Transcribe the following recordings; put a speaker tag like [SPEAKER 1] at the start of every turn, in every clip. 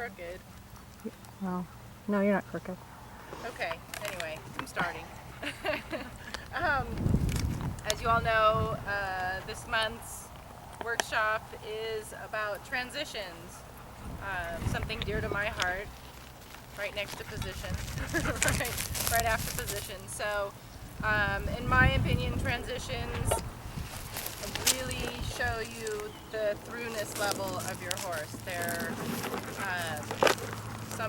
[SPEAKER 1] crooked.
[SPEAKER 2] Well, no, you're not crooked.
[SPEAKER 1] Okay, anyway, I'm starting. As you all know, this month's workshop is about transitions, something dear to my heart, right next to position, right after position. So, in my opinion, transitions really show you the throughness level of your horse. They're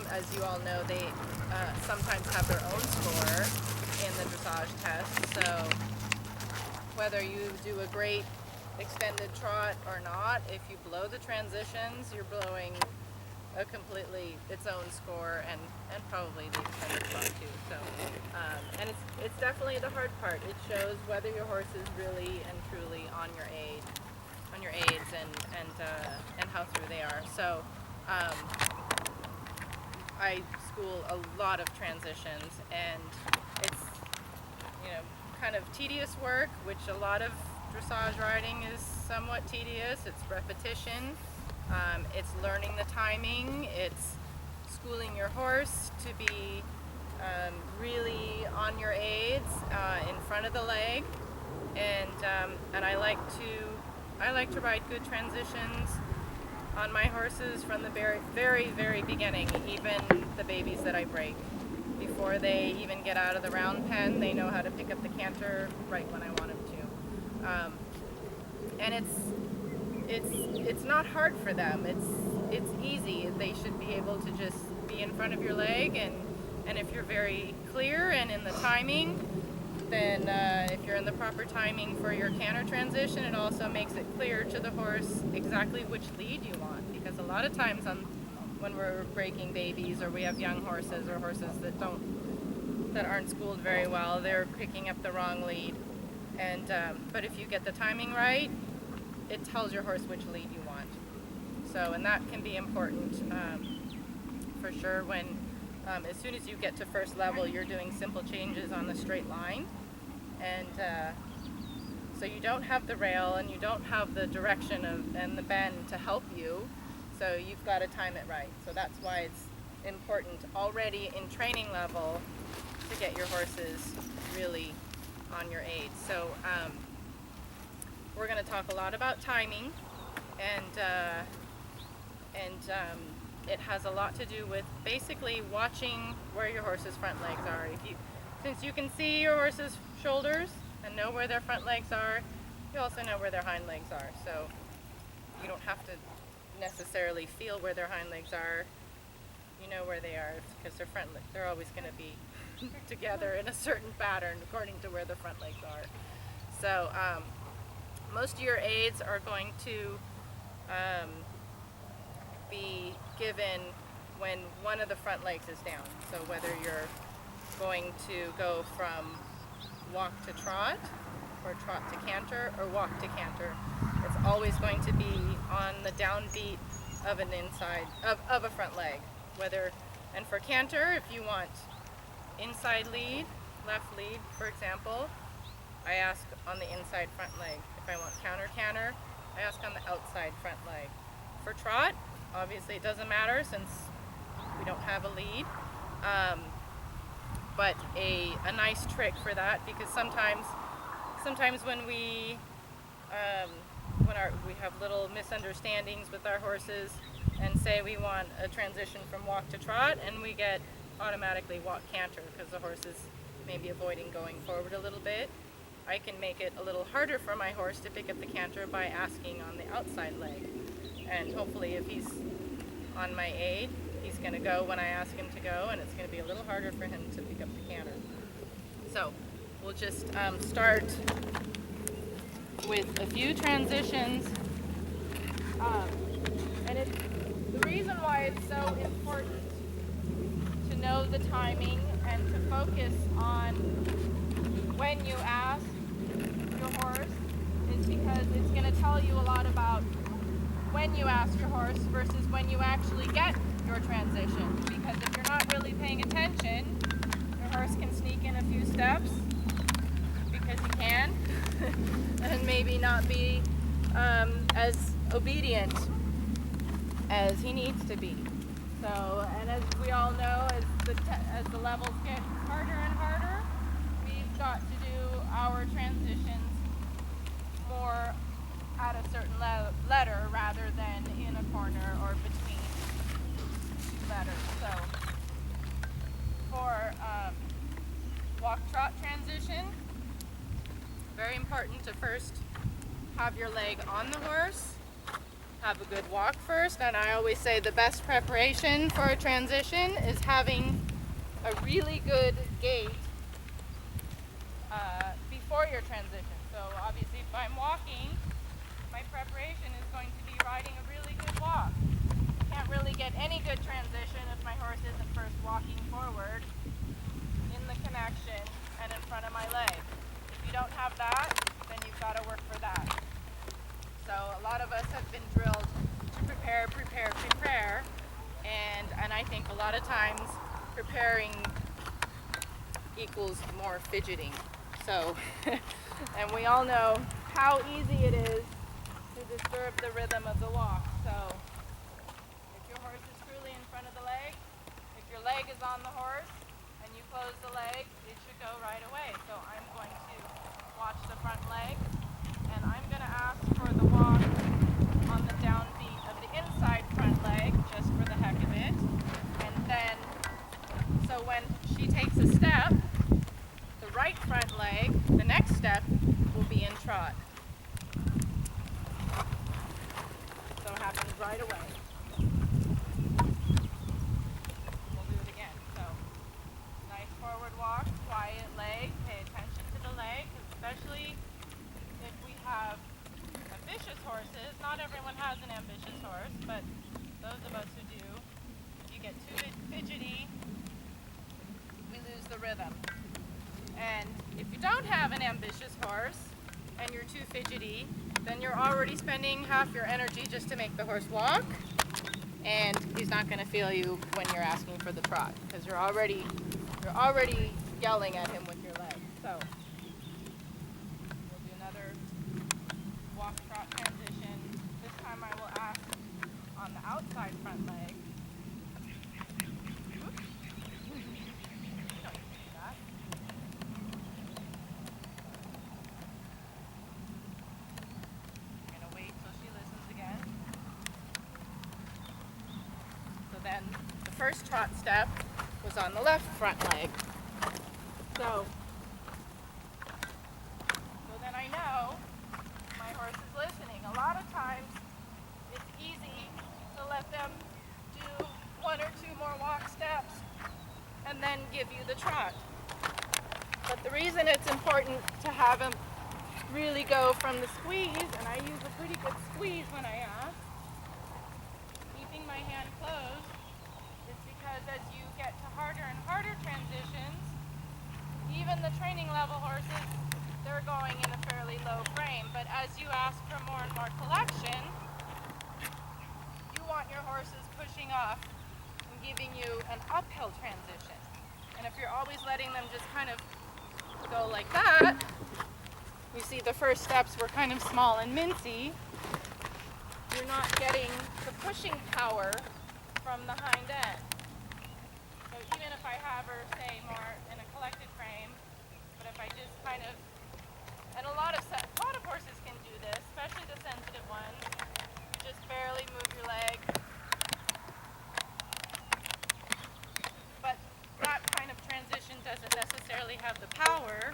[SPEAKER 1] as you all know, they sometimes have their own score in the dressage test. So whether you do a great extended trot or not, if you blow the transitions, you're blowing a completely its own score, and probably the extended trot too. So and it's definitely the hard part. It shows whether your horse is really and truly on your aids and how through they are. So I school a lot of transitions, and it's, kind of tedious work, which a lot of dressage riding is somewhat tedious. It's repetition, it's learning the timing, it's schooling your horse to be really on your aids in front of the leg, and I like to ride good transitions on my horses from the very, very, very beginning, even the babies that I break. Before they even get out of the round pen, they know how to pick up the canter right when I want them to. And it's not hard for them. It's easy. They should be able to just be in front of your leg, and if you're very clear and in the timing, then if you're in the proper timing for your canter transition, it also makes it clear to the horse exactly which lead you want. Because a lot of times when we're breaking babies, or we have young horses or horses that aren't schooled very well, they're picking up the wrong lead. And but if you get the timing right, it tells your horse which lead you want. So, and that can be important for sure when as soon as you get to first level, you're doing simple changes on the straight line, and so you don't have the rail and you don't have the direction and the bend to help you, so you've got to time it right. So that's why it's important already in training level to get your horses really on your aids. So we're going to talk a lot about timing, and it has a lot to do with basically watching where your horse's front legs are. Since you can see your horse's shoulders and know where their front legs are, you also know where their hind legs are. So you don't have to necessarily feel where their hind legs are. You know where they are, because they're always going to be together in a certain pattern according to where the front legs are. So most of your aids are going to be given when one of the front legs is down. So whether you're going to go from walk to trot, or trot to canter, or walk to canter, it's always going to be on the downbeat of an inside of a front leg. And for canter, if you want inside lead, left lead, for example, I ask on the inside front leg. If I want counter canter, I ask on the outside front leg. For trot, obviously it doesn't matter since we don't have a lead, but a nice trick for that, because sometimes when we have little misunderstandings with our horses and say we want a transition from walk to trot, and we get automatically walk canter because the horse is maybe avoiding going forward a little bit, I can make it a little harder for my horse to pick up the canter by asking on the outside leg. And hopefully if he's on my aid, he's going to go when I ask him to go, and it's going to be a little harder for him to pick up the canter. So we'll just start with a few transitions. And the reason why it's so important to know the timing and to focus on when you ask your horse is because it's going to tell you a lot about when you ask your horse versus when you actually get your transition. Because if you're not really paying attention, your horse can sneak in a few steps because he can and maybe not be as obedient as he needs to be. So, and as we all know, as the levels get harder and harder, we've got to do our transitions more at a certain letter rather than in a corner or between two letters. So, for walk-trot transition, very important to first have your leg on the horse, have a good walk first, and I always say the best preparation for a transition is having a really good gait before your transition. So obviously if I'm walking, my preparation is going to be riding a really good walk. Can't really get any good transition if my horse isn't first walking forward in the connection and in front of my leg. If you don't have that, then you've got to work for that. So a lot of us have been drilled to prepare, and I think a lot of times preparing equals more fidgeting. So, and we all know how easy it is to disturb the rhythm of the walk. So, if your horse is truly in front of the leg, if your leg is on the horse and you close the leg, it should go right away. So I'm going to watch the front leg, and I'm going to ask for the walk on the downbeat of the inside front leg, just for the heck of it. And then, so when she takes a step, the right front leg, the next step, will be in trot. So it happens right away. We'll do it again. So, nice forward walk, quiet leg, pay attention to the leg, especially if we have ambitious horses. Not everyone has an ambitious horse, but those of us who do, if you get too fidgety, we lose the rhythm. And if you don't have an ambitious horse and you're too fidgety, then you're already spending half your energy just to make the horse walk, and he's not going to feel you when you're asking for the trot, because you're already yelling at him with your leg. So we'll do another walk-trot transition. This time I will ask on the outside front leg. Oops. You don't need to do that. I'm going to wait till she listens again. So then the first trot step was on the left front leg. So then I know my horse is listening. A lot of times it's easy to let them do one or two more walk steps and then give you the trot. But the reason it's important to have him really go from the squeeze, and I use a pretty good squeeze when I ask, keeping my hand closed, is because as you get to harder and harder transitions, even the training level horses, they're going in a fairly low frame. But as you ask for more and more collection, you want your horses pushing off and giving you an uphill transition. And if you're always letting them just kind of go like that, you see the first steps were kind of small and mincy, you're not getting the pushing power from the hind end. So even if I have her, say, more in a collected frame, but if I just kind of, and a lot of horses can do this, especially the sensitive ones, you just barely move your leg. But that kind of transition doesn't necessarily have the power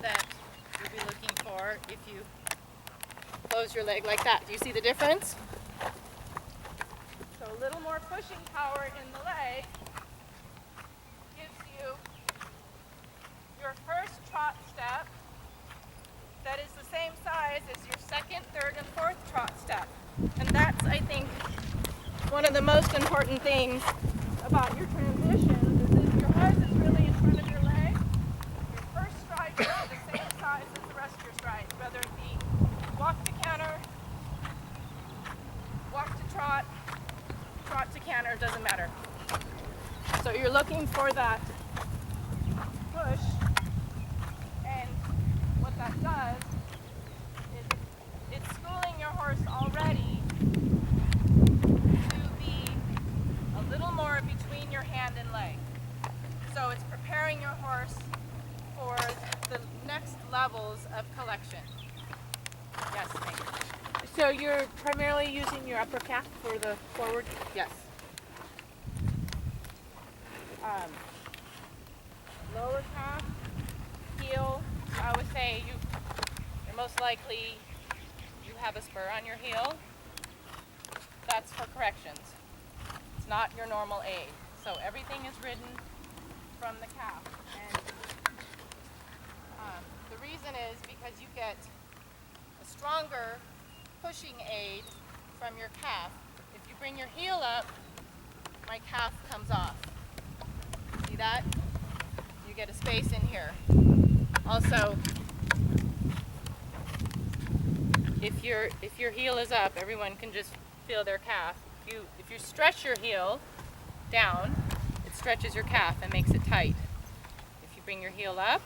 [SPEAKER 1] that you'll be looking for if you close your leg like that. Do you see the difference? So a little more pushing power in the leg gives you your first trot step that is the same size as your second, third, and fourth trot step. And that's, I think, one of the most important things about your transitions is if your horse is really in front of your leg, your first stride should be the same size as the rest of your strides, whether it be walk to canter, walk to trot, trot to canter, doesn't matter. So you're looking for that push, and what that does is it's schooling your horse already to be a little more between your hand and leg. So it's preparing your horse for the next levels of collection. Yes, thank you.
[SPEAKER 3] So you're primarily using your upper calf for the forward?
[SPEAKER 1] Yes. Lower calf, heel. I would say you're most likely you have a spur on your heel. That's for corrections. It's not your normal aid. So everything is ridden from the calf. And the reason is because you get a stronger pushing aid from your calf. If you bring your heel up, my calf comes off. See that? You get a space in here. Also, if your heel is up, everyone can just feel their calf. If you stretch your heel down, it stretches your calf and makes it tight. If you bring your heel up,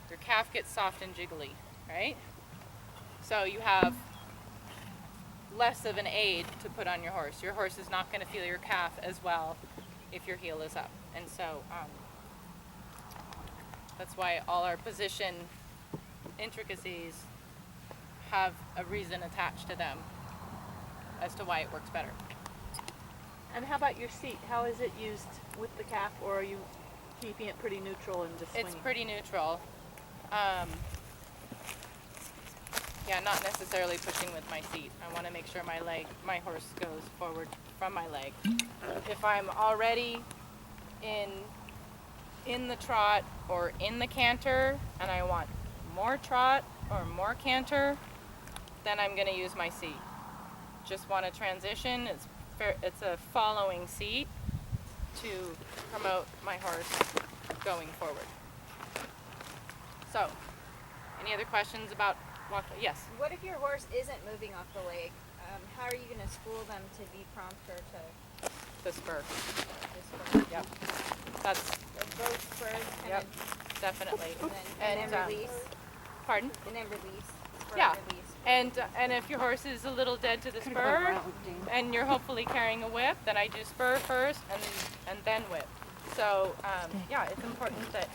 [SPEAKER 1] your calf gets soft and jiggly, right? So you have less of an aid to put on your horse. Your horse is not going to feel your calf as well if your heel is up. And so that's why all our position intricacies have a reason attached to them as to why it works better.
[SPEAKER 3] And how about your seat? How is it used with the calf, or are you keeping it pretty neutral and just swinging?
[SPEAKER 1] It's pretty neutral. Yeah, not necessarily pushing with my seat. I want to make sure my horse goes forward from my leg. If I'm already in the trot or in the canter and I want more trot or more canter, then I'm going to use my seat. Just want to transition. It's a following seat to promote my horse going forward. So, any other questions about walk-trot? Yes.
[SPEAKER 4] What if your horse isn't moving off the leg? How are you going to school them to be prompter to
[SPEAKER 1] The spur.
[SPEAKER 4] the spur?
[SPEAKER 1] Yep. That's
[SPEAKER 4] So both spurs kind
[SPEAKER 1] Yep.
[SPEAKER 4] of,
[SPEAKER 1] Definitely.
[SPEAKER 4] and then release,
[SPEAKER 1] Pardon?
[SPEAKER 4] and then release. Spur
[SPEAKER 1] Yeah.
[SPEAKER 4] Release.
[SPEAKER 1] And if your horse is a little dead to the spur, and you're hopefully carrying a whip, then I do spur first and then whip. So yeah, it's important that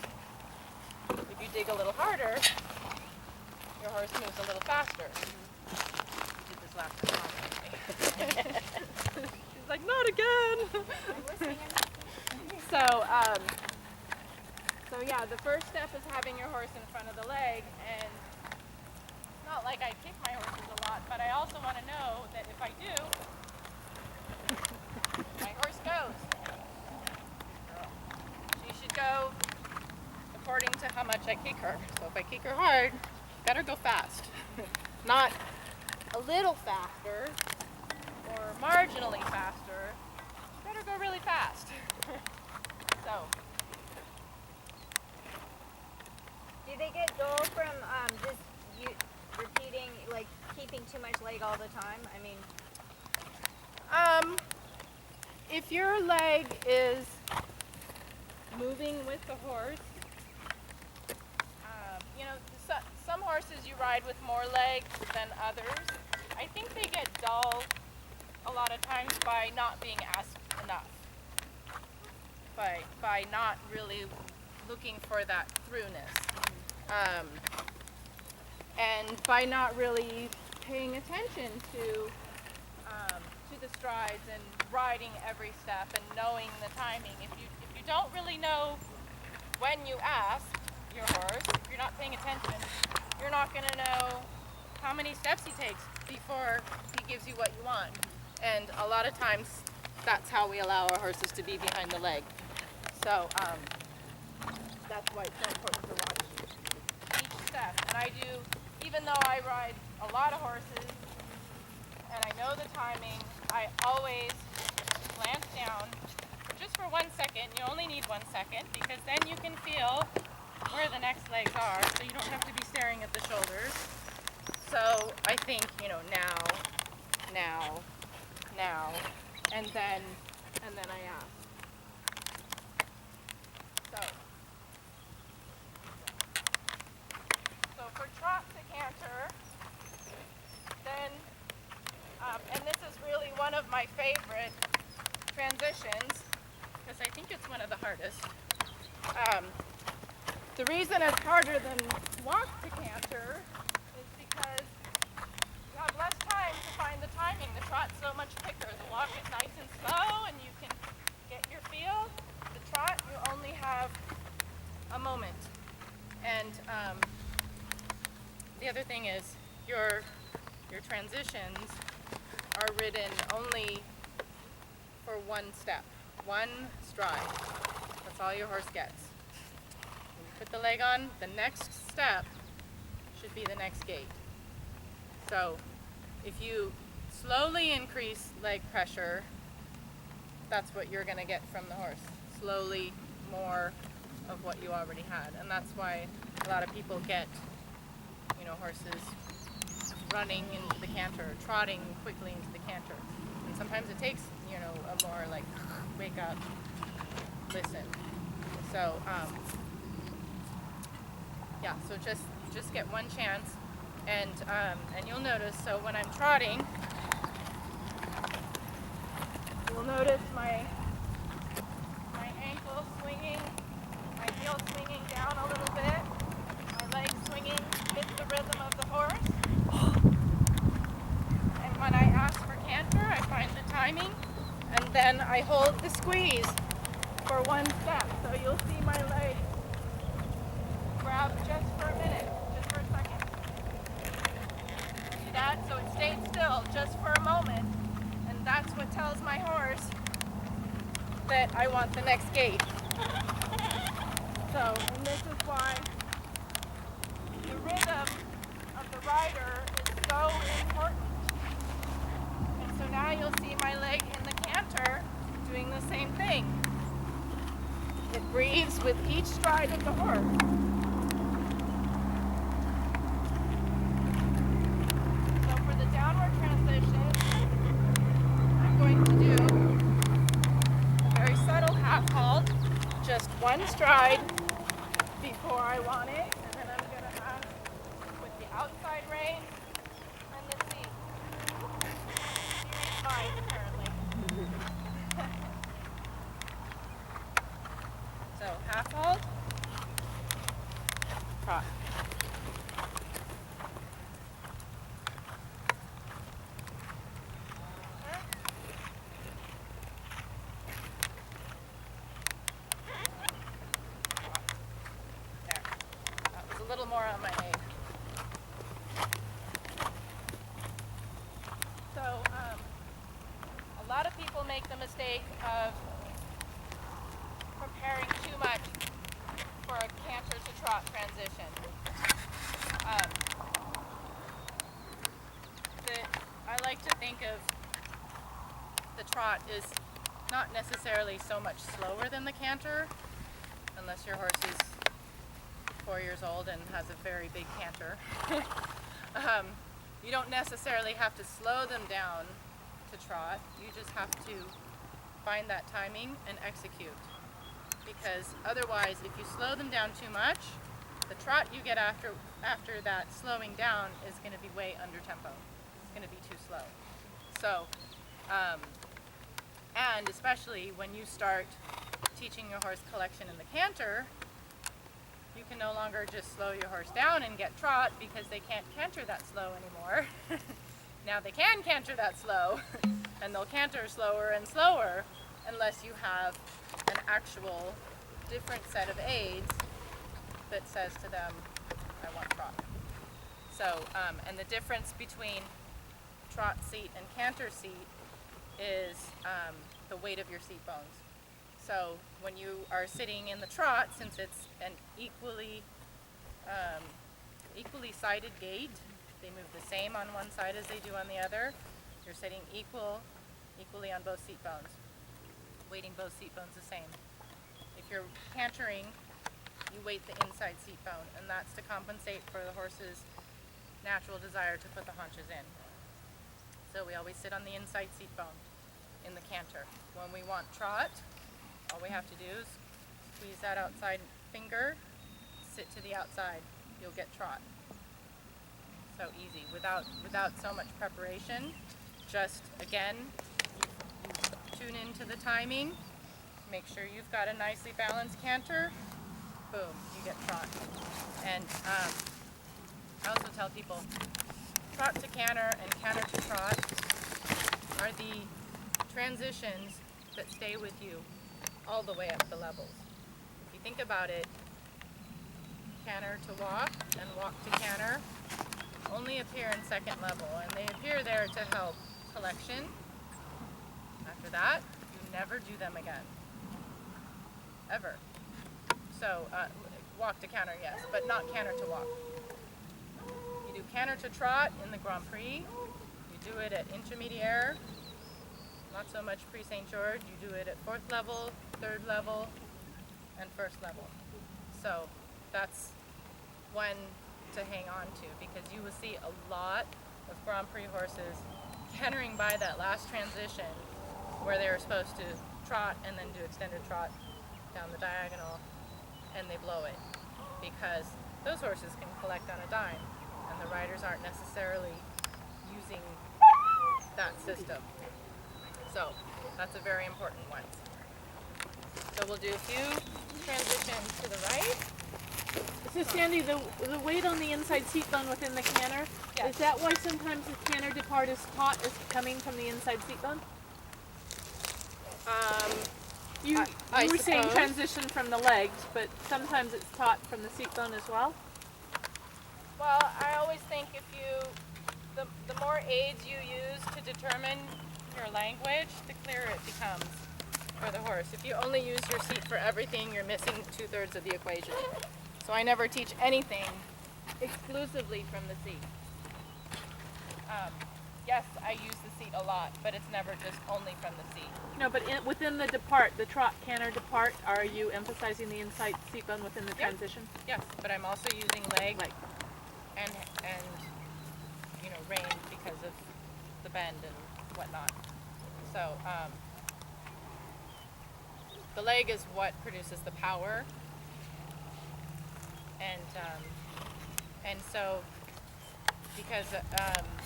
[SPEAKER 1] if you dig a little harder, your horse moves a little faster. You did this last time. She's like, not again.
[SPEAKER 4] I'm listening.
[SPEAKER 1] So yeah, the first step is having your horse in front of the leg, and it's not like I kick my horses a lot, but I also want to know that if I do, my horse goes. She should go according to how much I kick her. So if I kick her hard, better go fast. Not a little faster or marginally faster, better go really fast. So.
[SPEAKER 4] Do they get dull from just you repeating, like keeping too much leg all the time? I mean,
[SPEAKER 1] If your leg is moving with the horse, some horses you ride with more legs than others. I think they get dull a lot of times by not being asked enough, by not really looking for that throughness, and by not really paying attention to the strides and riding every step and knowing the timing. If you don't really know when you ask your horse, if you're not paying attention, you're not going to know how many steps he takes before he gives you what you want. And a lot of times that's how we allow our horses to be behind the leg. So that's why it's so important to watch each step. And I do, even though I ride a lot of horses and I know the timing, I always glance down just for 1 second. You only need 1 second, because then you can feel where the next legs are, so you don't have to be staring at the shoulders. So I think, now, and then I ask. So for trot to canter, then, and this is really one of my favorite transitions, because I think it's one of the hardest. The reason it's harder than walk to canter is because you have less time to find the timing. The trot's so much quicker. The walk is nice and slow and you can get your feel. The trot, you only have a moment. And the other thing is your transitions are ridden only for one step, one stride. That's all your horse gets. When you put the leg on, the next step should be the next gait. So if you slowly increase leg pressure, that's what you're going to get from the horse. Slowly more of what you already had. And that's why a lot of people get, horses running into the canter, trotting quickly into the canter. And sometimes it takes, a more like, wake up, listen. So, so just get one chance. And you'll notice, so when I'm trotting, you'll notice my ankle swinging, my heel swinging down a little bit, my legs swinging with the rhythm of the horse. And when I ask for canter, I find the timing, and then I hold the squeeze for one step. So you'll see my leg grab just for a minute, just for a second. See that? So it stayed still just for a moment, and that's what tells my horse that I want the next gait. So, and this is why the rhythm of the rider is so important. And so now you'll see my leg in the canter doing the same thing. It breathes with each stride of the horse. So for the downward transition, I'm going to do a very subtle half halt, just one stride before I want it, and then I'm going to ask with the outside rein and the seat. He reads minds, apparently. So half halt, trot. A little more on my aid. So, a lot of people make the mistake of preparing too much for a canter to trot transition. I like to think of the trot is not necessarily so much slower than the canter, unless your horse is 4 years old and has a very big canter. You don't necessarily have to slow them down to trot. You just have to find that timing and execute. Because otherwise, if you slow them down too much, the trot you get after that slowing down is going to be way under tempo. It's going to be too slow. So, and especially when you start teaching your horse collection in the canter, you can no longer just slow your horse down and get trot because they can't canter that slow anymore. Now they can canter that slow, and they'll canter slower and slower unless you have an actual different set of aids that says to them, I want trot. So, and the difference between trot seat and canter seat is the weight of your seat bones. So when you are sitting in the trot, since it's an equally sided gait, they move the same on one side as they do on the other. You're sitting equally on both seat bones, weighting both seat bones the same. If you're cantering, you weight the inside seat bone, and that's to compensate for the horse's natural desire to put the haunches in. So we always sit on the inside seat bone in the canter. When we want trot, all we have to do is squeeze that outside finger, sit to the outside, you'll get trot. So easy, without so much preparation. Just, again, you tune into the timing, make sure you've got a nicely balanced canter. Boom, you get trot. And I also tell people, trot to canter and canter to trot are the transitions that stay with you all the way up the levels. If you think about it, canter to walk and walk to canter only appear in second level, and they appear there to help collection. After that, you never do them again. Ever. So, walk to canter, yes, but not canter to walk. You do canter to trot in the Grand Prix. You do it at intermediaire. Not so much pre-St. George. You do it at 4th level, 3rd level, and 1st level. So that's one to hang on to, because you will see a lot of Grand Prix horses cantering by that last transition where they were supposed to trot and then do extended trot down the diagonal, and they blow it because those horses can collect on a dime and the riders aren't necessarily using that system. So that's a very important one. So we'll do a few transitions to the right.
[SPEAKER 3] So Sandy, the weight on the inside seat bone within the canter,
[SPEAKER 1] Yes.
[SPEAKER 3] is that why sometimes the canter depart is taught as coming from the inside seat bone? You were saying
[SPEAKER 1] suppose.
[SPEAKER 3] transition from the legs, but sometimes it's taught from the seat bone as well?
[SPEAKER 1] Well, I always think if the more aids you use to determine your language, the clearer it becomes for the horse. If you only use your seat for everything, you're missing 2/3 of the equation. So I never teach anything exclusively from the seat. Yes, I use the seat a lot, but it's never just only from the seat.
[SPEAKER 3] No, but within the depart, the trot, canter, depart, are you emphasizing the inside seat bone within the
[SPEAKER 1] Yep.
[SPEAKER 3] transition?
[SPEAKER 1] Yes, but I'm also using leg and rein because of the bend and whatnot. So the leg is what produces the power, and so because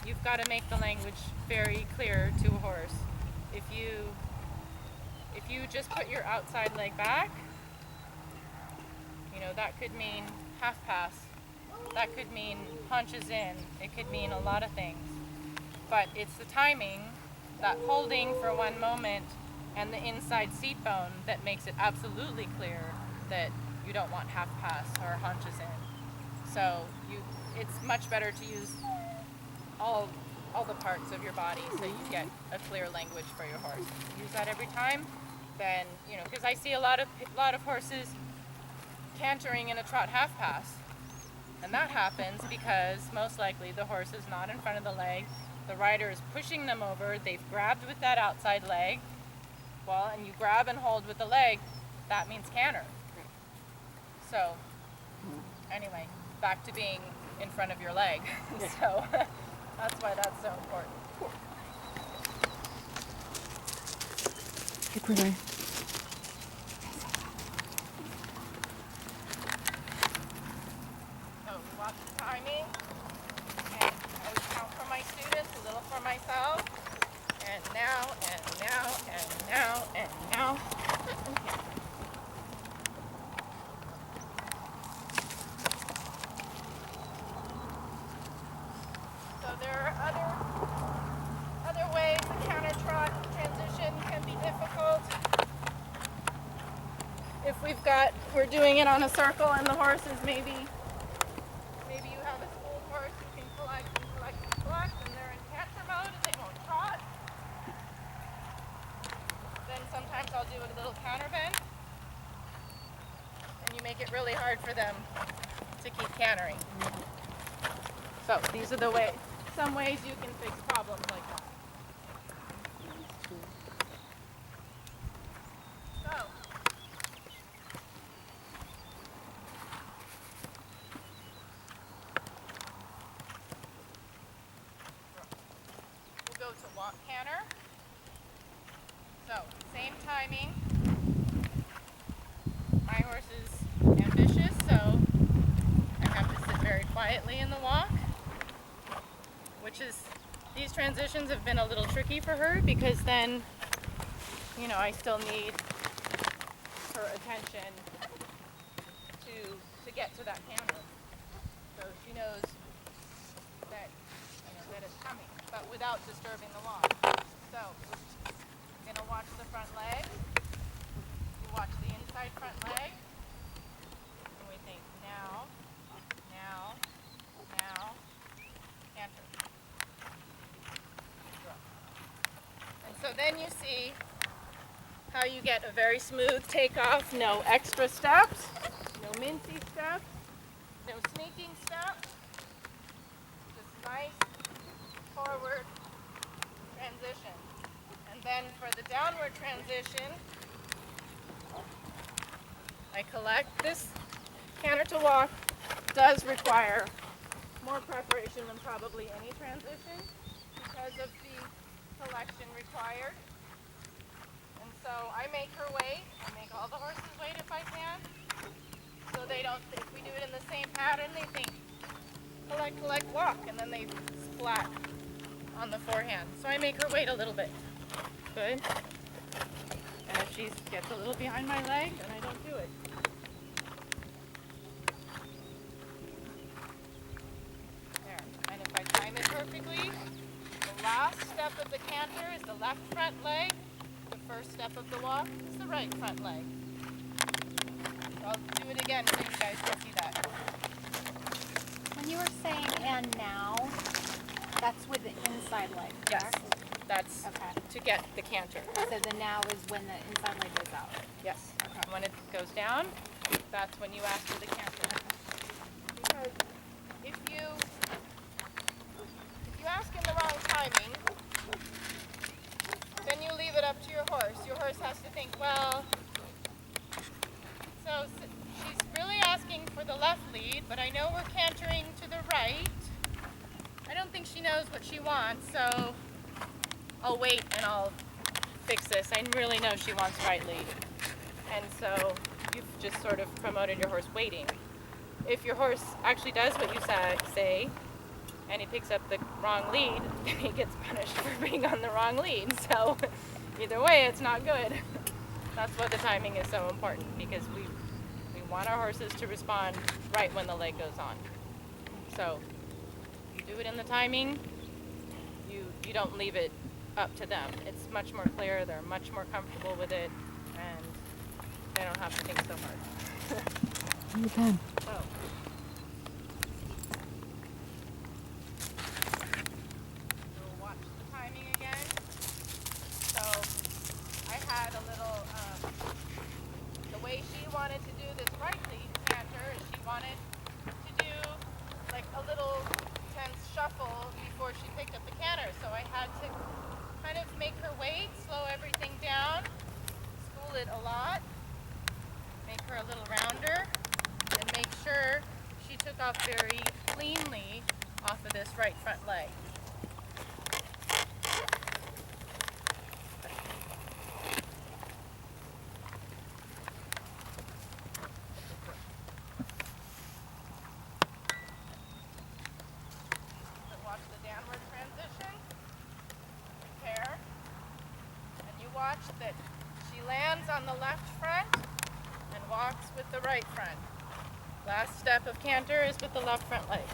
[SPEAKER 1] you've got to make the language very clear to a horse. If you just put your outside leg back, that could mean half pass. That could mean punches in. It could mean a lot of things. But it's the timing, that holding for one moment, and the inside seat bone that makes it absolutely clear that you don't want half pass or hunches in. So it's much better to use all the parts of your body so you get a clear language for your horse. Use that every time, then because I see a lot of horses cantering in a trot half pass, and that happens because most likely the horse is not in front of the leg. The rider is pushing them over. They've grabbed with that outside leg. Well, and you grab and hold with the leg, that means canter. So anyway, back to being in front of your leg. So that's why that's so important.
[SPEAKER 2] Hey, pretty.
[SPEAKER 1] So we watch the timing, and I always count for my students, a little for myself, and now, and now, and now, and now. So there are other ways the counter trot transition can be difficult. If we're doing it on a circle and the horse is maybe you have a school horse who can collect, and they're in canter mode and they won't trot. Then sometimes I'll do a little counter bend, and you make it really hard for them to keep cantering. So these are some ways you can fix problems like that. So we'll go to walk canter. So same timing. My horse is ambitious, so I have to sit very quietly in the walk, which is, these transitions have been a little tricky for her because then, I still need to get to that canter. So she knows that, that it's coming, but without disturbing the walk. So you're gonna watch the front leg. You watch the inside front leg, and we think now, canter. And so then you see how you get a very smooth takeoff, no extra steps, no mincy steps, no sneaking steps, just nice forward transition. And then for the downward transition, I collect. This canter to walk does require more preparation than probably any transition because of the collection required. And so I make her wait. I make all the horses wait if I can. So they don't, if we do it in the same pattern, they think collect, walk, and then they splat on the forehand. So I make her wait a little bit. Good. And if she gets a little behind my leg, then I don't do it. There. And if I time it perfectly, the last step of the canter is the left front leg. The first step of the walk is the right front leg. So I'll do it again so you guys can see that.
[SPEAKER 2] When you were saying "and now," that's with the inside leg,
[SPEAKER 1] Yes.
[SPEAKER 2] correct?
[SPEAKER 1] That's
[SPEAKER 2] Okay.
[SPEAKER 1] to get the canter.
[SPEAKER 2] So the "now" is when the inside leg goes out.
[SPEAKER 1] Yes.
[SPEAKER 2] Okay.
[SPEAKER 1] When it goes down, that's when you ask for the canter. Because if you ask in the wrong timing, then you leave it up to your horse. Your horse has to think, well, so she's really asking for the left lead, but I know we're cantering to the right. I don't think she knows what she wants, so I'll wait and I'll fix this. I really know she wants right lead. And so you've just sort of promoted your horse waiting. If your horse actually does what you say, and he picks up the wrong lead, then he gets punished for being on the wrong lead. So either way, it's not good. That's why the timing is so important, because we want our horses to respond right when the leg goes on. So you do it in the timing, you don't leave it up to them. It's much more clear, they're much more comfortable with it, and they don't have to think so hard.
[SPEAKER 2] You can.
[SPEAKER 1] So. We'll watch the timing again. So I had a little, the way she wanted to do this right lead canter is she wanted to do like a little tense shuffle before she picked up the canter. So I had to kind of make her wait, slow everything down, school it a lot, make her a little rounder, and make sure she took off very cleanly off of this right front leg. So watch the downward transition, prepare, and you watch that she lands on the left front and walks with the right front. Last step of canter is with the left front leg.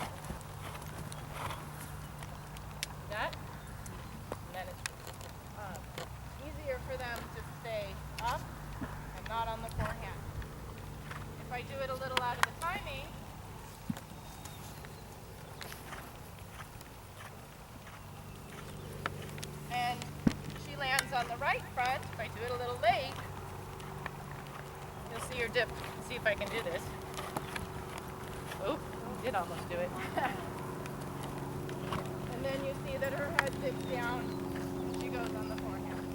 [SPEAKER 1] That, and then it's easier for them to stay up and not on the forehand. If I do it a little out of the timing, and she lands on the right front, if I do it a little late, you'll see her dip. See if I can do this. Oh, did almost do it. And then you see that her head dips down and she goes on the forehand.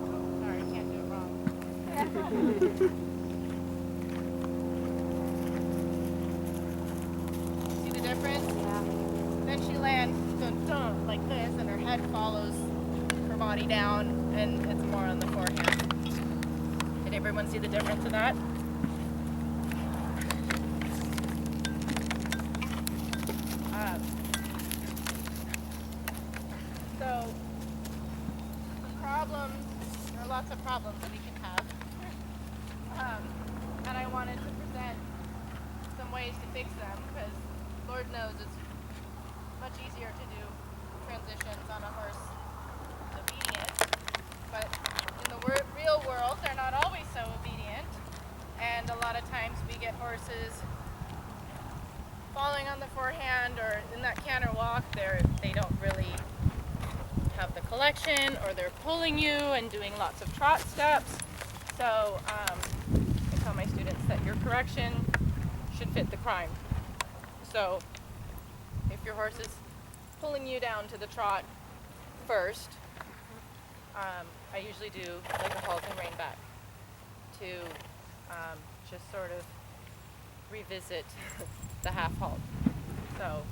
[SPEAKER 1] Oh, sorry, I can't do it wrong. See the difference?
[SPEAKER 2] Yeah.
[SPEAKER 1] Then she lands dun, like this, and her head follows her body down, and it's more on the forehand. Did everyone see the difference of that? So, the problems, there are lots of problems that we can have. And I wanted to present ways to fix them, because Lord knows it's much easier to do transitions on a horse obedient, but in the real world they're not always so obedient, and a lot of times we get horses falling on the forehand, or in that canter walk they don't really have the collection, or they're pulling you and doing lots of trot steps. So I tell my students that your correction should fit the crime. So if your horse is pulling you down to the trot first, I usually do like a halt and rein back to just sort of revisit the half halt. So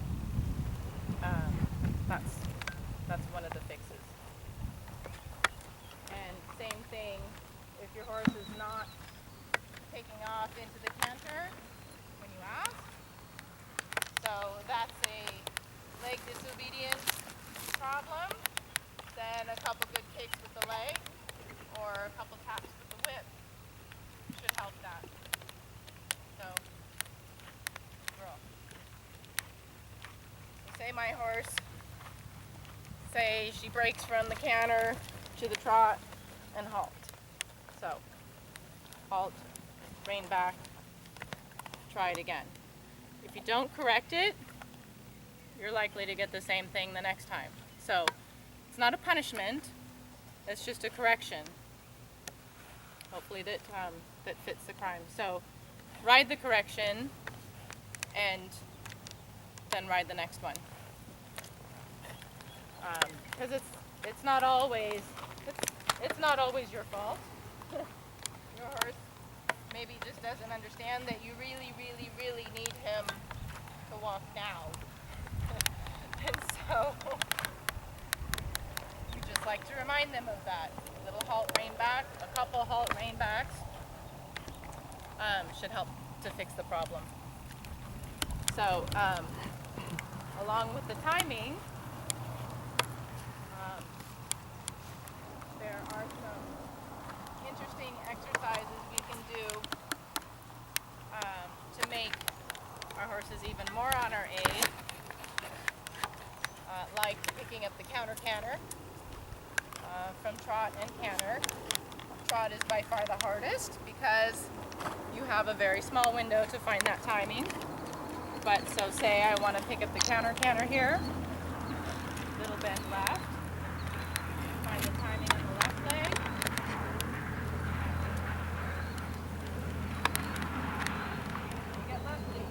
[SPEAKER 1] that's one of the fixes. And same thing if your horse is not taking off into the canter when you ask. So that's a leg disobedience problem. Then a couple good kicks with the leg or a couple taps with the whip should help that. So, girl. So say my horse, say she breaks from the canter to the trot and halt. So, halt, rein back, try it again. If you don't correct it, you're likely to get the same thing the next time. So, it's not a punishment, it's just a correction. Hopefully that fits the crime. So, ride the correction and then ride the next one. Because it's not always your fault. Your horse maybe just doesn't understand that you really, really, really need him to walk now. And so you just like to remind them of that. A little halt, rein back, a couple halt, rein backs should help to fix the problem. So along with the timing, there are some interesting exercises we can do to make our horses even more on our aid, like picking up the counter canter from trot and canter. Trot is by far the hardest because you have a very small window to find that timing. But so say I want to pick up the counter canter here, little bend left, find the timing on the left leg, get lefty.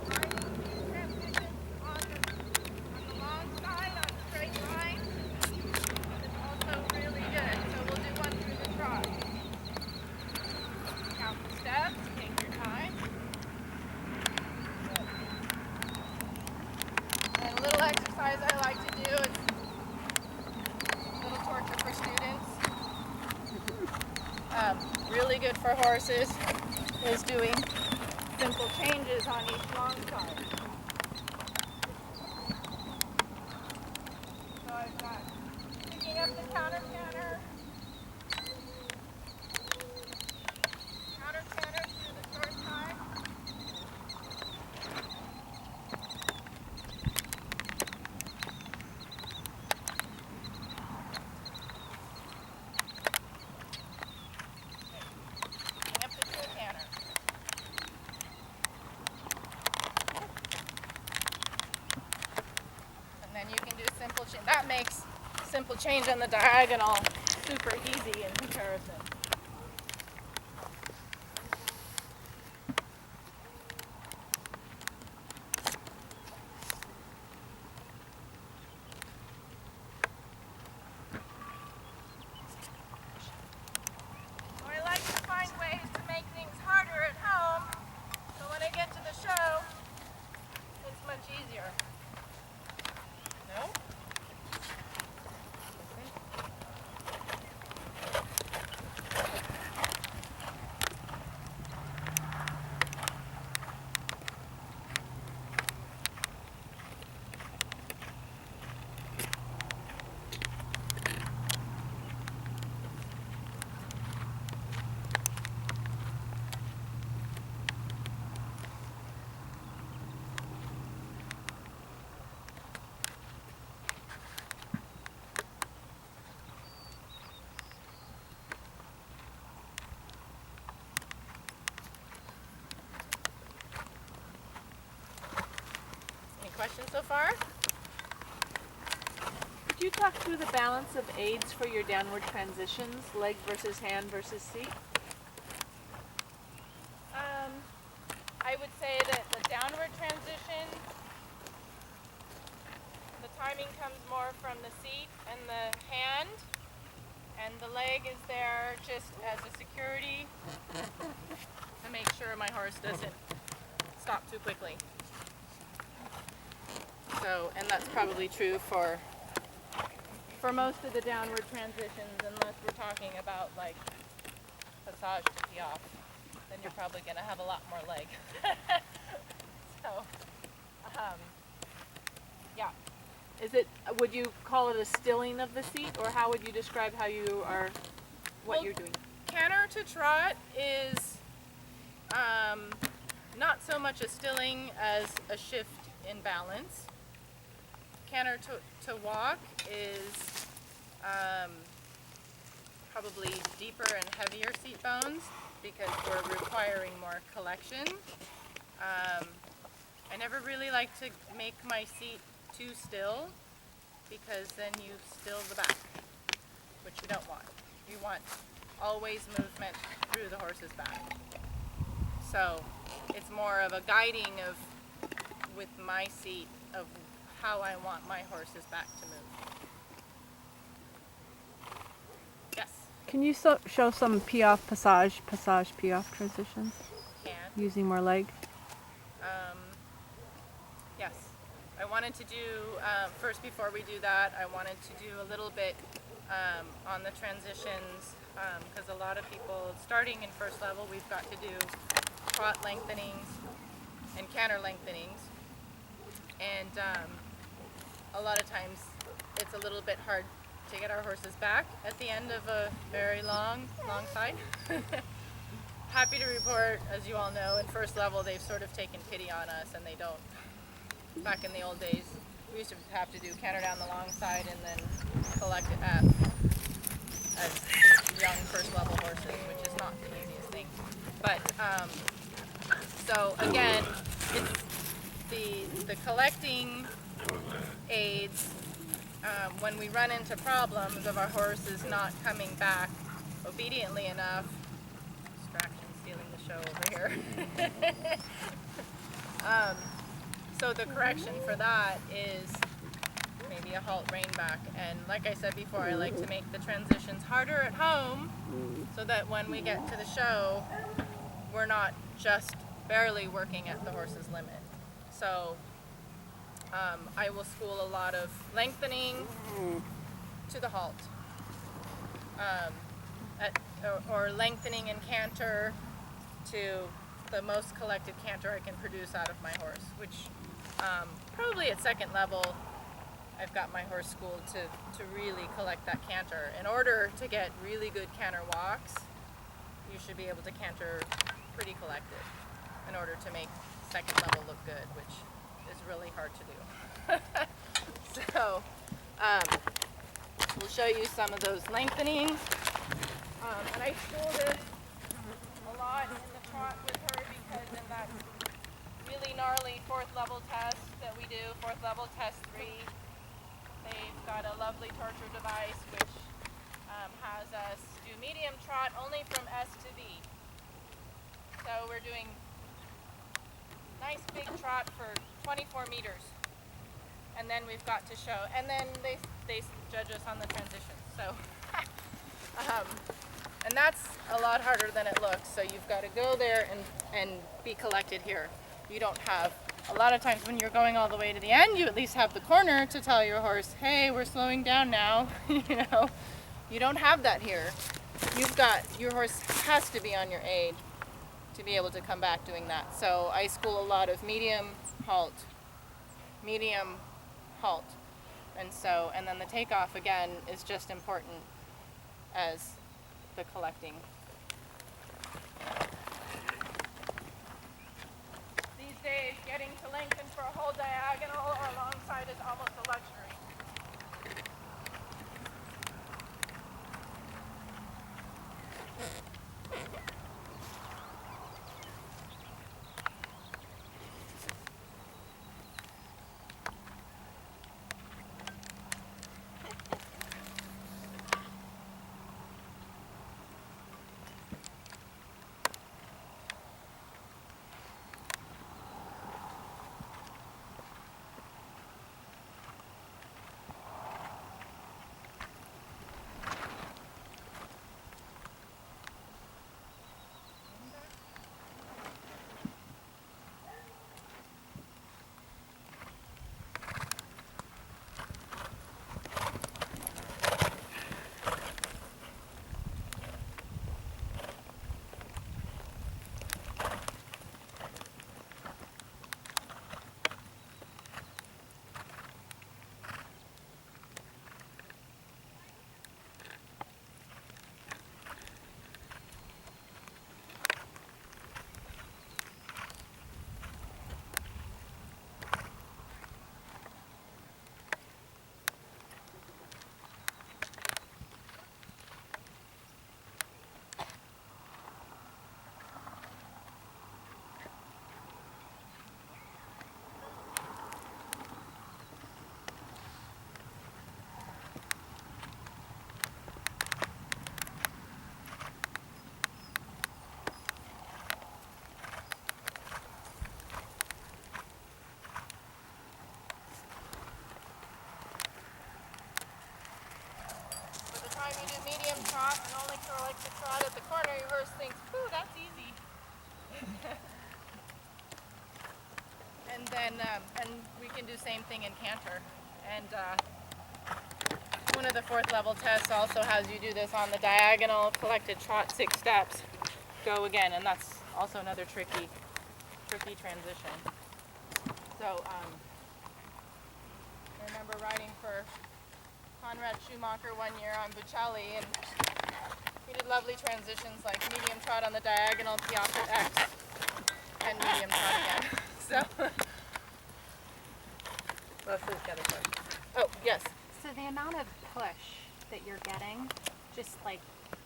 [SPEAKER 1] Finding these transitions on the long side, on a straight line, is also really good. So we'll do one through the trot. Count the steps, take your time. Good. And a little exercise I like to do is a little torture for students. Really good for horses is doing simple changes on each long side. So I've got picking up the counter canter, counter canter through the short side, picking up the full canter. And then you can do simple change. That makes simple change on the diagonal super easy in comparison. So I like to find ways to make things harder at home, so when I get to the show, it's much easier. No? questions so far?
[SPEAKER 3] Could you talk through the balance of aids for your downward transitions, leg versus hand versus seat?
[SPEAKER 1] I would say that the downward transition, the timing comes more from the seat and the hand, and the leg is there just as a security to make sure my horse doesn't stop too quickly. So, and that's probably true for most of the downward transitions, unless we're talking about like passage to piaffe, then you're probably going to have a lot more leg. So, yeah.
[SPEAKER 3] Is it? Would you call it a stilling of the seat, or how would you describe how you are, what
[SPEAKER 1] Well,
[SPEAKER 3] you're doing?
[SPEAKER 1] Canter to trot is not so much a stilling as a shift in balance. Canter to walk is probably deeper and heavier seat bones because we're requiring more collection. I never really like to make my seat too still because then you still the back, which you don't want. You want always movement through the horse's back. So it's more of a guiding of, with my seat, of how I want my horse's back to move. Yes,
[SPEAKER 5] Can you show some piaffe, passage, piaffe transitions
[SPEAKER 1] can.
[SPEAKER 5] using more leg?
[SPEAKER 1] Yes. I wanted to do, first before we do that, I wanted to do a little bit on the transitions because a lot of people, starting in first level, we've got to do trot lengthenings and canter lengthenings. And a lot of times it's a little bit hard to get our horses back at the end of a very long side. Happy to report, as you all know, in first level they've sort of taken pity on us and they don't. Back in the old days, we used to have to do canter down the long side and then collect it as young first level horses, which is not the easiest thing. But so again, it's the collecting aids when we run into problems of our horses not coming back obediently enough. Distraction stealing the show over here. So the correction for that is maybe a halt rein back. And like I said before, I like to make the transitions harder at home so that when we get to the show, we're not just barely working at the horse's limit. So I will school a lot of lengthening to the halt, or lengthening and canter to the most collected canter I can produce out of my horse, which probably at second level I've got my horse schooled to really collect that canter. In order to get really good canter walks, you should be able to canter pretty collected in order to make second level look good, which is really hard to do. So we'll show you some of those lengthenings. And I school this a lot in the trot with her because in that really gnarly fourth level test that we do, fourth level test 3, they've got a lovely torture device which has us do medium trot only from S to V. So we're doing nice big trot for 24 meters. And then we've got to show, and then they judge us on the transitions. So, and that's a lot harder than it looks. So you've got to go there and be collected here. You don't have, a lot of times when you're going all the way to the end, you at least have the corner to tell your horse, hey, we're slowing down now. You know, you don't have that here. You've got, your horse has to be on your aid to be able to come back doing that. So I school a lot of medium, halt, medium, halt. And so, and then the takeoff again is just important as the collecting. These days, getting to lengthen for a whole diagonal or alongside is almost a luxury. trot and only like to trot at the corner, your horse thinks, "Ooh, that's easy." And then, and we can do same thing in canter. And one of the 4th level tests also has you do this on the diagonal, collected trot 6 steps, go again, and that's also another tricky transition. So, I remember riding for Conrad Schumacher one year on Buccelli, and he did lovely transitions like medium trot on the diagonal, piaffe X, and medium trot again. So,
[SPEAKER 3] Leslie's got a question.
[SPEAKER 1] oh, yes.
[SPEAKER 2] So the amount of push that you're getting, just like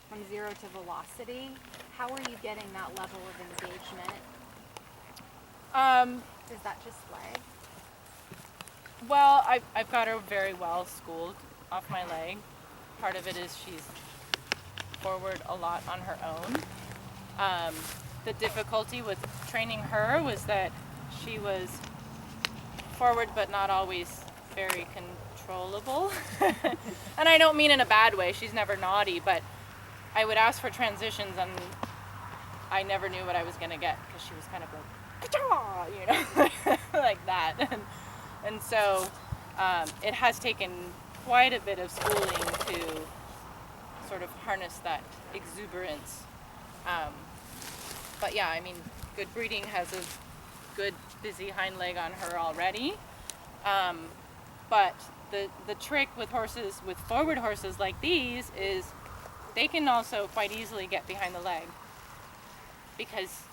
[SPEAKER 2] from 0 to velocity, how are you getting that level of engagement? Is that just leg?
[SPEAKER 1] Well, I've got her very well schooled off my leg. Part of it is she's forward a lot on her own. The difficulty with training her was that she was forward but not always very controllable. And I don't mean in a bad way, she's never naughty, but I would ask for transitions and I never knew what I was going to get because she was kind of like, you know, like that. And so it has taken quite a bit of schooling to sort of harness that exuberance. But yeah, I mean, good breeding has a good busy hind leg on her already. But the trick with horses, with forward horses like these, is they can also quite easily get behind the leg because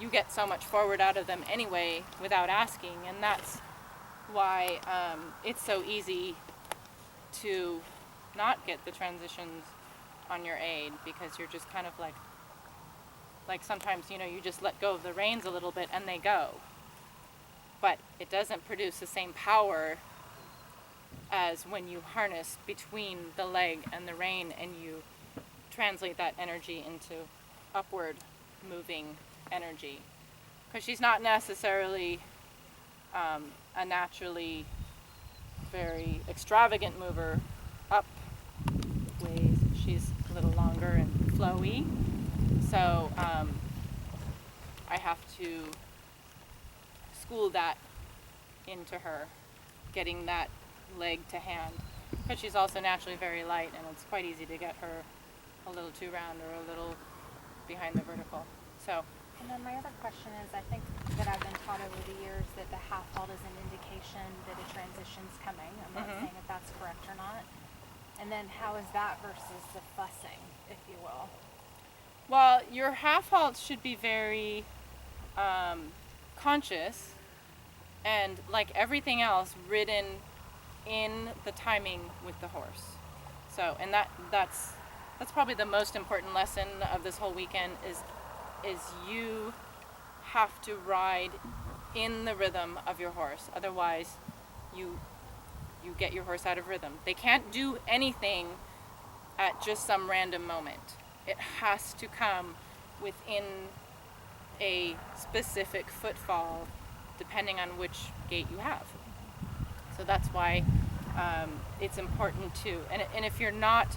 [SPEAKER 1] you get so much forward out of them anyway without asking, and that's why it's so easy to not get the transitions on your aid, because you're just kind of like sometimes, you know, you just let go of the reins a little bit and they go. But it doesn't produce the same power as when you harness between the leg and the rein and you translate that energy into upward moving energy. Because she's not necessarily a naturally very extravagant mover up ways. She's a little longer and flowy. So I have to school that into her, getting that leg to hand, because she's also naturally very light and it's quite easy to get her a little too round or a little behind the vertical. So.
[SPEAKER 2] And then my other question is, I think that I've been taught over the years that the half halt is an indication that a transition's coming. I'm not saying if that's correct or not. And then how is that versus the fussing, if you will?
[SPEAKER 1] Well, your half halts should be very conscious and, like everything else, ridden in the timing with the horse. So, and that's probably the most important lesson of this whole weekend is you have to ride in the rhythm of your horse. Otherwise, you get your horse out of rhythm. They can't do anything at just some random moment. It has to come within a specific footfall, depending on which gait you have. So that's why it's important to, and if you're not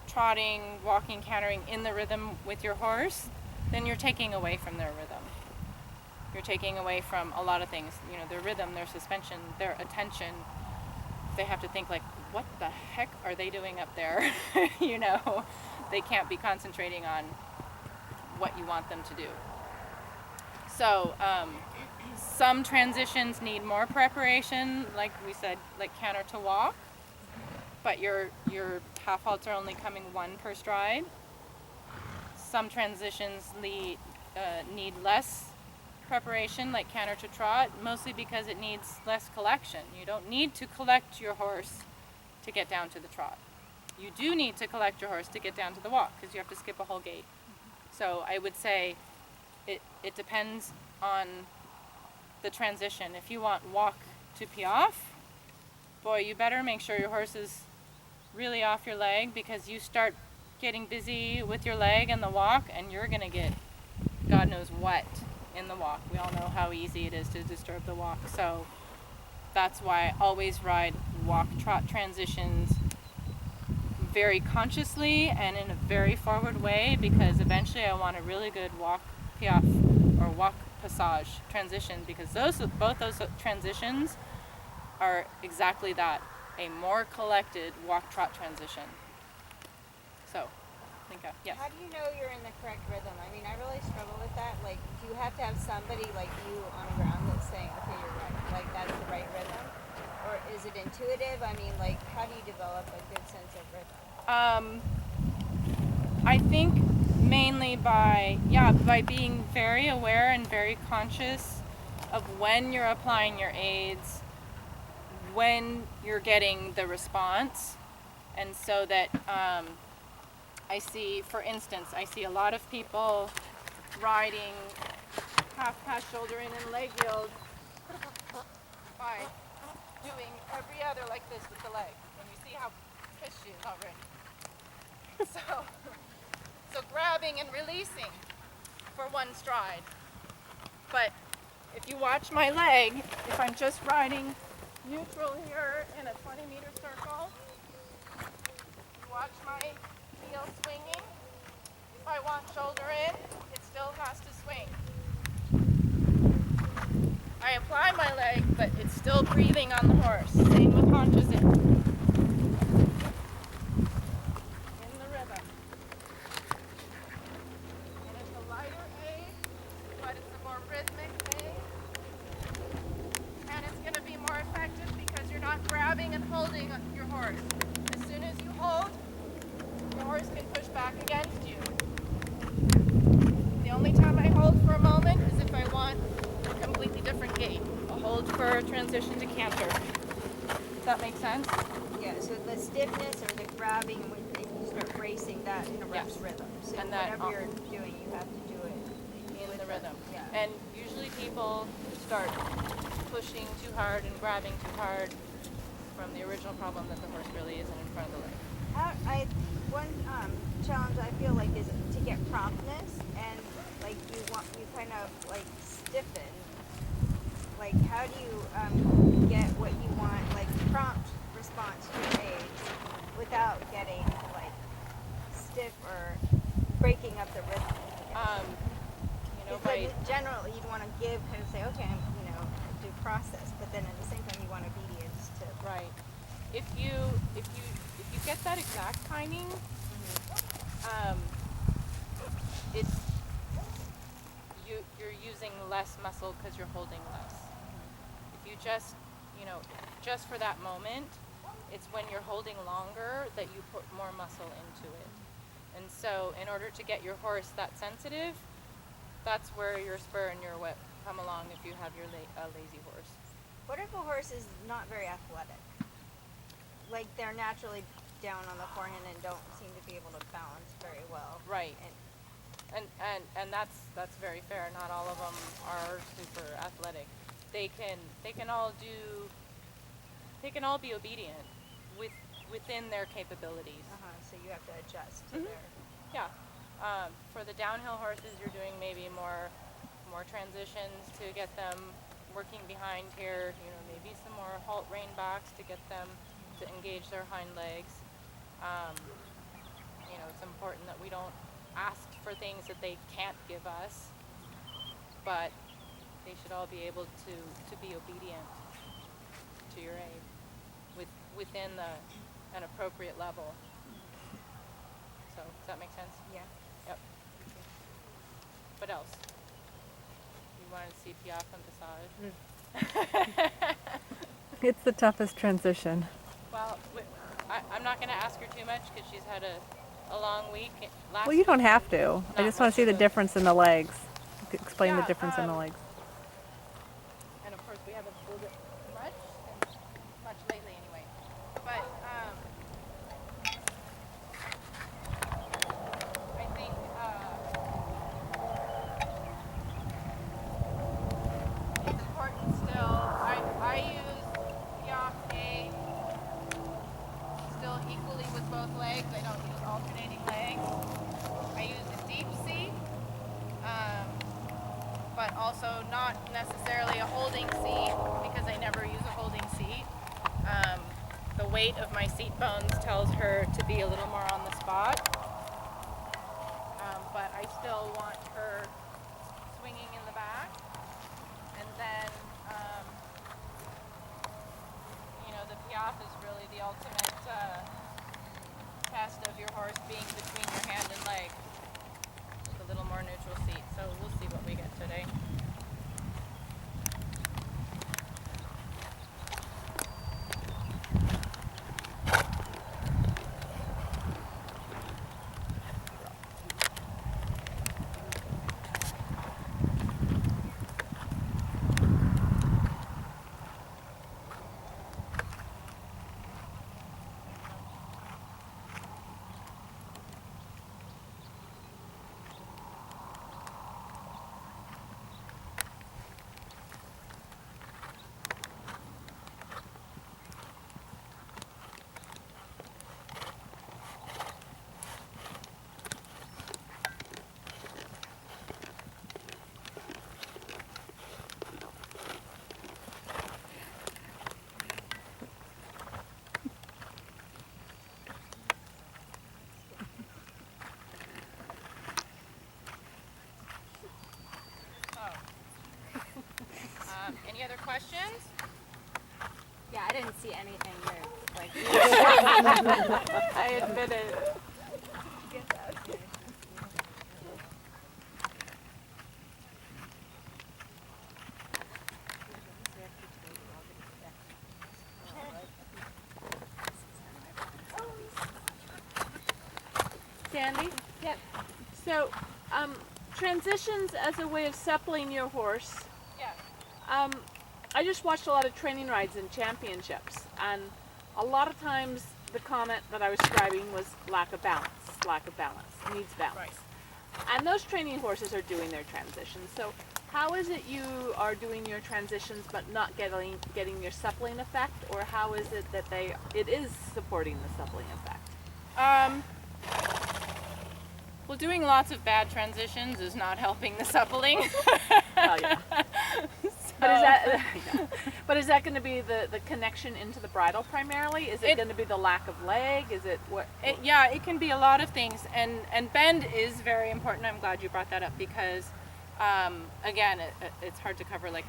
[SPEAKER 1] trotting, walking, cantering in the rhythm with your horse, then you're taking away from their rhythm. You're taking away from a lot of things, you know, their rhythm, their suspension, their attention. They have to think like, what the heck are they doing up there? You know, they can't be concentrating on what you want them to do. So some transitions need more preparation, like we said, like canter to walk, but your half halts are only coming one per stride. Some transitions need less preparation, like canter to trot, mostly because it needs less collection. You don't need to collect your horse to get down to the trot. You do need to collect your horse to get down to the walk, because you have to skip a whole gait. So I would say it depends on the transition. If you want walk to piaffe, boy, you better make sure your horse is really off your leg, because you start getting busy with your leg and the walk and you're gonna get God knows what in the walk. We all know how easy it is to disturb the walk. So that's why I always ride walk-trot transitions very consciously and in a very forward way, because eventually I want a really good walk piaffe or walk passage transition, because both those transitions are exactly that, a more collected walk-trot transition. So, yes.
[SPEAKER 4] How do you know you're in the correct rhythm? I mean, I really struggle with that. Like, do you have to have somebody like you on the ground that's saying, okay, you're right, like that's the right rhythm? Or is it intuitive? I mean, like, how do you develop a good sense of rhythm?
[SPEAKER 1] I think mainly by being very aware and very conscious of when you're applying your aids, when you're getting the response, and so that I see, for instance, a lot of people riding half pass, shoulder in, and leg yield by doing every other like this with the leg, and you see how pissed she is already. So grabbing and releasing for one stride. But if you watch my leg, if I'm just riding neutral here in a 20-meter circle, you watch my heel swinging. If I want shoulder in, it still has to swing. I apply my leg, but it's still breathing on the horse. Same with haunches in. The rhythm. And it's a lighter aid, but it's a more rhythmic aid. And it's going to be more effective because you're not grabbing and holding your horse. As soon as you hold, your horse can push back against you. The only time I hold for a moment is if I want a completely different gait. I'll hold for a transition to canter. Does that make sense?
[SPEAKER 4] Yeah, so the stiffness or the grabbing, when you start racing, that interrupts
[SPEAKER 1] Yes.
[SPEAKER 4] rhythm. So
[SPEAKER 1] And that
[SPEAKER 4] whatever you're doing, you have to do it
[SPEAKER 1] in
[SPEAKER 4] with
[SPEAKER 1] the rhythm.
[SPEAKER 4] Yeah.
[SPEAKER 1] And usually people start pushing too hard and grabbing too hard from the original problem that the horse really isn't in front of the leg.
[SPEAKER 4] One challenge I feel like is to get promptness, and like you kind of like stiffen. Like, how do you get what you want, like prompt response to your aids, without getting like stiff or breaking up the rhythm? Like, generally you'd want to give, kind of say, okay, I'm, do process, but then at the same time you want obedience to.
[SPEAKER 1] Right. If you get that exact timing, it's you're using less muscle because you're holding less. If you just for that moment, it's when you're holding longer that you put more muscle into it. And so in order to get your horse that sensitive, that's where your spur and your whip come along if you have your lazy horse.
[SPEAKER 4] What if a horse is not very athletic? Like, they're naturally down on the forehand and don't seem to be able to balance very well.
[SPEAKER 1] Right. And that's very fair. Not all of them are super athletic. They can all be obedient within their capabilities.
[SPEAKER 4] So you have to adjust to their.
[SPEAKER 1] Yeah. For the downhill horses, you're doing maybe more transitions to get them working behind here. Maybe some more halt rein backs to get them to engage their hind legs. It's important that we don't ask for things that they can't give us, but they should all be able to be obedient to your aid within an appropriate level. So, does that make sense?
[SPEAKER 4] Yeah.
[SPEAKER 1] Yep. What else? You wanted to see piaffe and passage?
[SPEAKER 5] It's the toughest transition.
[SPEAKER 1] Well, I'm not going to ask her too much because she's had a long week.
[SPEAKER 5] Well, you don't have to. I just want to see the difference in the legs. Explain the
[SPEAKER 1] Yeah,
[SPEAKER 5] difference in the legs.
[SPEAKER 1] And of course, we haven't pulled it much lately anyway. But I think it's important still. I use piaffe still equally with both legs. I don't use alternating legs. I use a deep seat. But also not necessarily a holding seat, because I never use a holding seat. the weight of my seat bones tells her to be a little more on the spot. But I still want her swinging in the back. And then, the piaffe is really the ultimate test of your horse being between your hand and leg. With a little more neutral seat. So we'll see what we get today. Any other questions?
[SPEAKER 2] Yeah, I didn't see anything new. Like,
[SPEAKER 3] I admit it. Sandy?
[SPEAKER 2] Yep.
[SPEAKER 3] So, transitions as a way of suppling your horse.
[SPEAKER 1] Yes.
[SPEAKER 3] I just watched a lot of training rides and championships, and a lot of times the comment that I was describing was lack of balance, needs balance.
[SPEAKER 1] Right.
[SPEAKER 3] And those training horses are doing their transitions. So how is it you are doing your transitions but not getting your suppling effect, or how is it that it is supporting the suppling effect?
[SPEAKER 1] Well, doing lots of bad transitions is not helping the suppling.
[SPEAKER 3] Oh, yeah. But is that going to be the connection into the bridle primarily? Is it going to be the lack of leg? Is it what?
[SPEAKER 1] Yeah, it can be a lot of things, and bend is very important. I'm glad you brought that up because, again, it's hard to cover like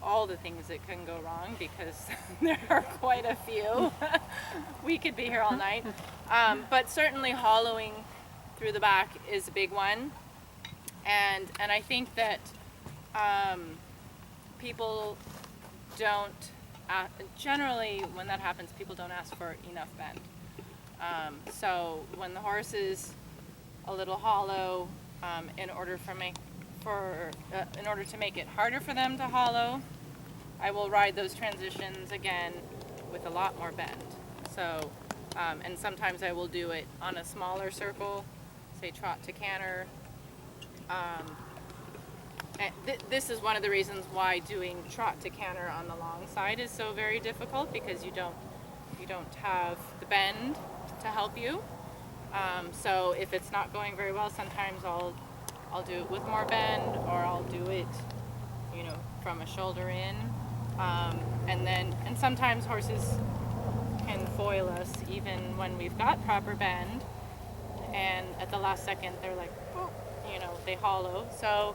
[SPEAKER 1] all the things that can go wrong because there are quite a few. We could be here all night, but certainly hollowing through the back is a big one, and I think that people don't generally when that happens, people don't ask for enough bend. So when the horse is a little hollow, in order to make it harder for them to hollow, I will ride those transitions again with a lot more bend. So and sometimes I will do it on a smaller circle, say trot to canter. This is one of the reasons why doing trot to canter on the long side is so very difficult, because you don't have the bend to help you. So if it's not going very well, sometimes I'll do it with more bend, or I'll do it, from a shoulder in, and sometimes horses can foil us even when we've got proper bend, and at the last second they're like, oh, they hollow. So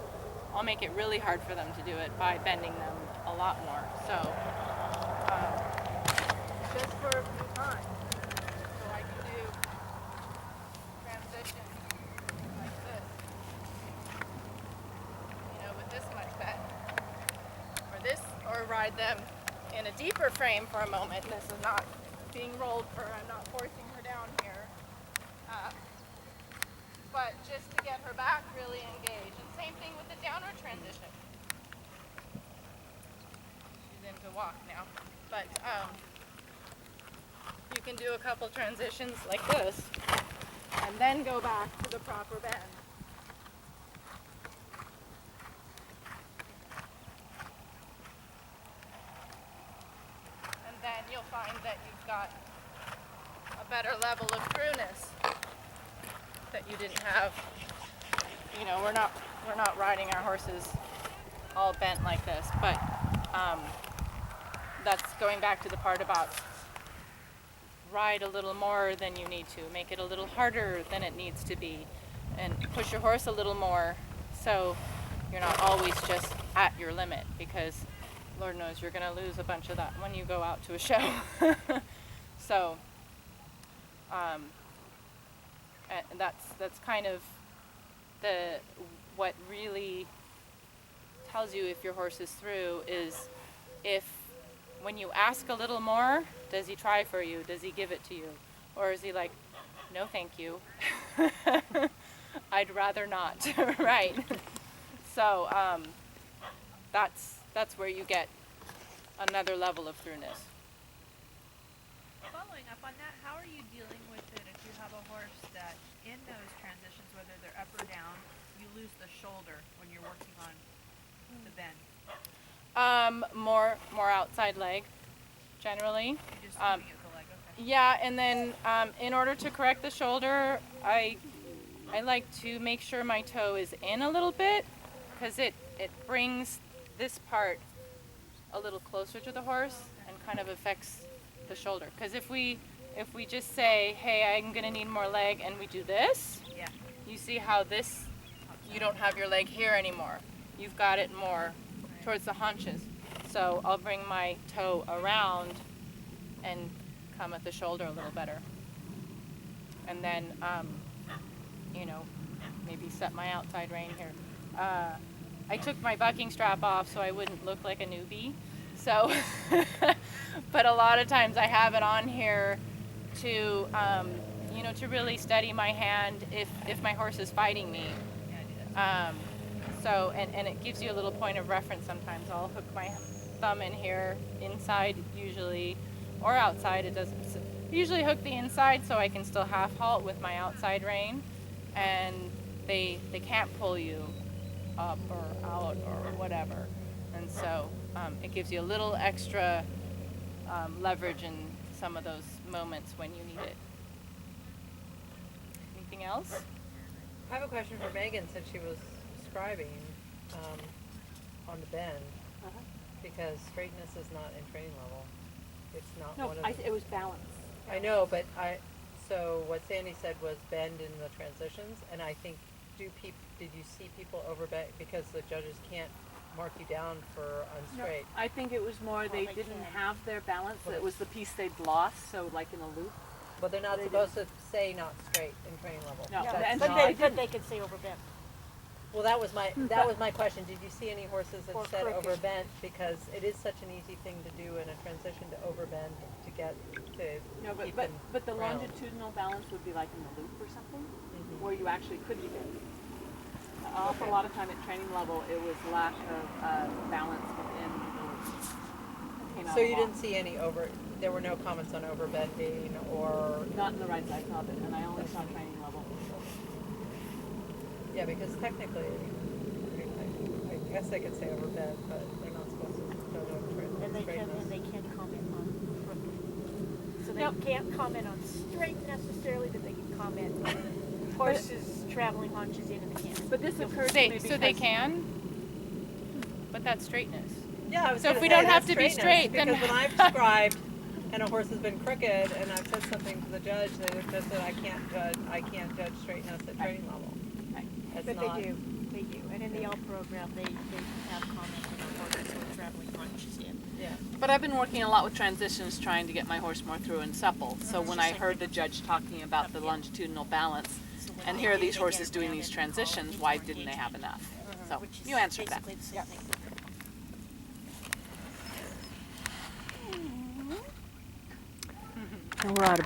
[SPEAKER 1] I'll make it really hard for them to do it by bending them a lot more. So just for a few times, so I can do transitions like this, with this much bend, or ride them in a deeper frame for a moment. This is not being rolled I'm not forcing her down here. But just to get her back really engaged. And same thing with the downward transition. She's into walk now. But you can do a couple transitions like this, and then go back to the proper bend. And then you'll find that you've got a better level of throughness that you didn't have. We're not riding our horses all bent like this, but that's going back to the part about ride a little more than you need to, make it a little harder than it needs to be, and push your horse a little more so you're not always just at your limit, because Lord knows you're going to lose a bunch of that when you go out to a show. So and that's kind of what really tells you if your horse is through is if when you ask a little more, does he try for you? Does he give it to you? Or is he like, no thank you. I'd rather not, right? So that's where you get another level of throughness.
[SPEAKER 6] Following up on that, how are you dealing with it if you have a horse that in those transitions, whether they're up or down, you lose the shoulder when you're working on the bend?
[SPEAKER 1] More outside leg, generally.
[SPEAKER 6] You're just keeping it the leg, okay.
[SPEAKER 1] Yeah, and then in order to correct the shoulder, I like to make sure my toe is in a little bit, because it brings this part a little closer to the horse and kind of affects the shoulder. Because if we just say, hey, I'm gonna need more leg, and we do this,
[SPEAKER 6] Yeah.
[SPEAKER 1] you see how this, you don't have your leg here anymore. You've got it more towards the haunches. So I'll bring my toe around and come at the shoulder a little better. And then, maybe set my outside rein here. I took my bucking strap off so I wouldn't look like a newbie. So, but a lot of times I have it on here to, to really steady my hand if my horse is fighting me. So, and it gives you a little point of reference sometimes. I'll hook my thumb in here, inside usually, or outside. It doesn't. Usually hook the inside so I can still half halt with my outside rein, and they can't pull you up or out or whatever. And so it gives you a little extra leverage in some of those moments when you need it. Anything else?
[SPEAKER 7] I have a question for Megan, since she was describing on the bend, because straightness is not in training level. It's not
[SPEAKER 3] No,
[SPEAKER 7] one of
[SPEAKER 3] it was balance.
[SPEAKER 7] I know, but so what Sandy said was bend in the transitions, and I think did you see people overbend because the judges can't mark you down for unstraight?
[SPEAKER 3] No, I think it was more they didn't have their balance. It was the piece they'd lost, so like in a loop.
[SPEAKER 7] But they're not supposed to say not straight in training level.
[SPEAKER 3] No,
[SPEAKER 7] That's
[SPEAKER 3] but
[SPEAKER 7] not-
[SPEAKER 8] they could say overbent.
[SPEAKER 7] Well, that was my question. Did you see any horses that
[SPEAKER 8] Or
[SPEAKER 7] said
[SPEAKER 8] crooked.
[SPEAKER 7] overbent? Because it is such an easy thing to do in a transition to overbend to get to
[SPEAKER 3] No,
[SPEAKER 7] keep
[SPEAKER 3] but
[SPEAKER 7] them
[SPEAKER 3] the
[SPEAKER 7] round.
[SPEAKER 3] longitudinal balance would be like in the loop or something,
[SPEAKER 7] Mhm.
[SPEAKER 3] where you actually could be bent. For a lot of time at training level, it was lack of balance within the loop. Came out
[SPEAKER 7] So
[SPEAKER 3] a
[SPEAKER 7] you
[SPEAKER 3] lot.
[SPEAKER 7] didn't see there were no comments on overbending or,
[SPEAKER 3] Not in the right side of it, and I only saw training level.
[SPEAKER 7] yeah, because technically, I guess they could say overbend, but they're not supposed to go to
[SPEAKER 8] And they
[SPEAKER 7] straightness.
[SPEAKER 8] can't comment on crooked. So they
[SPEAKER 3] Nope.
[SPEAKER 8] can't comment on straight necessarily, but they can comment on horses traveling haunches in and the canter.
[SPEAKER 3] But this occurred to me
[SPEAKER 1] So they
[SPEAKER 3] because-
[SPEAKER 1] can, but that's straightness.
[SPEAKER 7] Yeah, I was
[SPEAKER 1] So if
[SPEAKER 7] gonna
[SPEAKER 1] we
[SPEAKER 7] say
[SPEAKER 1] don't have
[SPEAKER 7] that's
[SPEAKER 1] to be
[SPEAKER 7] straightness,
[SPEAKER 1] straight, then-
[SPEAKER 7] because when I've described and a horse has been crooked and I've said something to the judge, they just said I can't judge straightness at training level.
[SPEAKER 3] Right.
[SPEAKER 7] That's
[SPEAKER 8] But
[SPEAKER 7] not.
[SPEAKER 8] they do. And in the L program, they have commented on horses who are traveling haunches in.
[SPEAKER 7] Yeah.
[SPEAKER 3] But I've been working a lot with transitions, trying to get my horse more through and supple. So when I heard the judge talking about the longitudinal balance, and here are these horses doing these transitions, why didn't they have enough? So
[SPEAKER 8] Which is
[SPEAKER 3] you answered that.
[SPEAKER 8] basically the same thing.
[SPEAKER 5] And we're out of bed.